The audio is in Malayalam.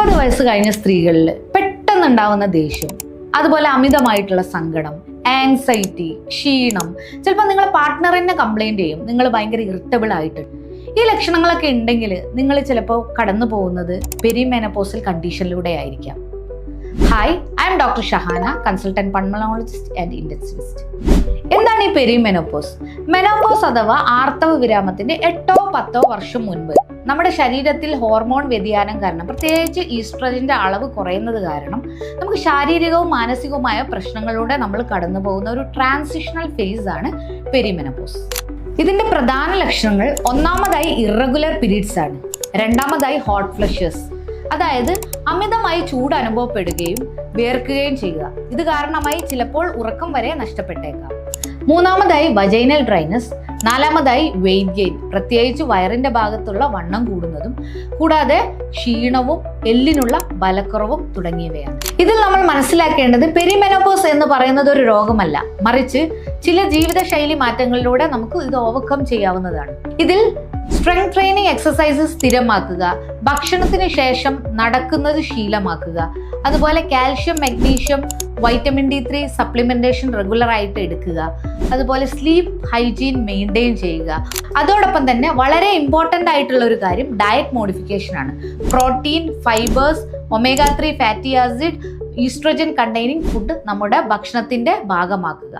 40 വയസ്സ് കഴിഞ്ഞ സ്ത്രീകളിൽ പെട്ടെന്നുണ്ടാവുന്ന ദേഷ്യം, അതുപോലെ അമിതമായിട്ടുള്ള സങ്കടം, ആൻസൈറ്റി, ക്ഷീണം, ചിലപ്പോൾ നിങ്ങളെ പാർട്ട്ണറിനെ കംപ്ലൈൻറ്റ് ചെയ്യും, നിങ്ങൾ ഭയങ്കര ഇറിറ്റബിൾ ആയിട്ട്. ഈ ലക്ഷണങ്ങളൊക്കെ ഉണ്ടെങ്കിൽ നിങ്ങൾ ചിലപ്പോൾ കടന്നു പോകുന്നത് പെരിമെനോപോസൽ കണ്ടീഷനിലൂടെ ആയിരിക്കാം. Hi, I M doctor Shahana, consultant pulmonologist and intensivist. എന്താണ് ഈ പെരിമെനോപോസ്? മെനോപോസ് അഥവാ ആർത്തവ വിരാമത്തിന്റെ 8 or 10 വർഷം മുൻപ് നമ്മുടെ ശരീരത്തിൽ ഹോർമോൺ വ്യതിയാനം കാരണം, പ്രത്യേകിച്ച് ഈസ്ട്രജന്റെ അളവ് കുറയുന്നത് കാരണം നമുക്ക് ശാരീരികവും മാനസികവുമായ പ്രശ്നങ്ങളിലൂടെ നമ്മൾ കടന്നു പോകുന്ന ഒരു ട്രാൻസിഷണൽ ഫേസ് ആണ് പെരിമെനോപോസ്. ഇതിന്റെ പ്രധാന ലക്ഷണങ്ങൾ ഒന്നാമതായി ഇറഗുലർ പീരീഡ്സ് ആണ്. രണ്ടാമതായി ഹോട്ട് ഫ്ലഷസ്, അതായത് അമിതമായി ചൂട് അനുഭവപ്പെടുകയും വിയർക്കുകയും ചെയ്യുക. ഇത് കാരണമായി ചിലപ്പോൾ ഉറക്കം വരെ നഷ്ടപ്പെട്ടേക്കാം. മൂന്നാമതായി വജൈനൽ ഡ്രൈനസ്. നാലാമതായി വെയിറ്റ് ഗെയിൻ, പ്രത്യേകിച്ച് വയറിന്റെ ഭാഗത്തുള്ള വണ്ണം കൂടുന്നതും കൂടാതെ ക്ഷീണവും എല്ലിനുള്ള ബലക്കുറവും തുടങ്ങിയവയാണ്. ഇതിൽ നമ്മൾ മനസ്സിലാക്കേണ്ടത് പെരിമെനോപോസ് എന്ന് പറയുന്നത് ഒരു രോഗമല്ല, മറിച്ച് ചില ജീവിതശൈലി മാറ്റങ്ങളിലൂടെ നമുക്ക് ഇത് ഓവർകം ചെയ്യാവുന്നതാണ്. ഇതിൽ സ്ട്രെങ്ത് ട്രെയിനിങ് എക്സസൈസസ് സ്ഥിരമാക്കുക, ഭക്ഷണത്തിന് ശേഷം നടക്കുന്നത് ശീലമാക്കുക, അതുപോലെ calcium, magnesium, vitamin D3 supplementation regular ആയിട്ട് എടുക്കുക, അതുപോലെ സ്ലീപ്പ് ഹൈജീൻ മെയിൻറ്റെയിൻ ചെയ്യുക. അതോടൊപ്പം തന്നെ വളരെ ഇമ്പോർട്ടൻ്റ് ആയിട്ടുള്ള ഒരു കാര്യം ഡയറ്റ് മോഡിഫിക്കേഷൻ ആണ്. Protein, fibres, omega 3 fatty acid, oestrogen containing food നമ്മുടെ ഭക്ഷണത്തിന്റെ ഭാഗമാക്കുക.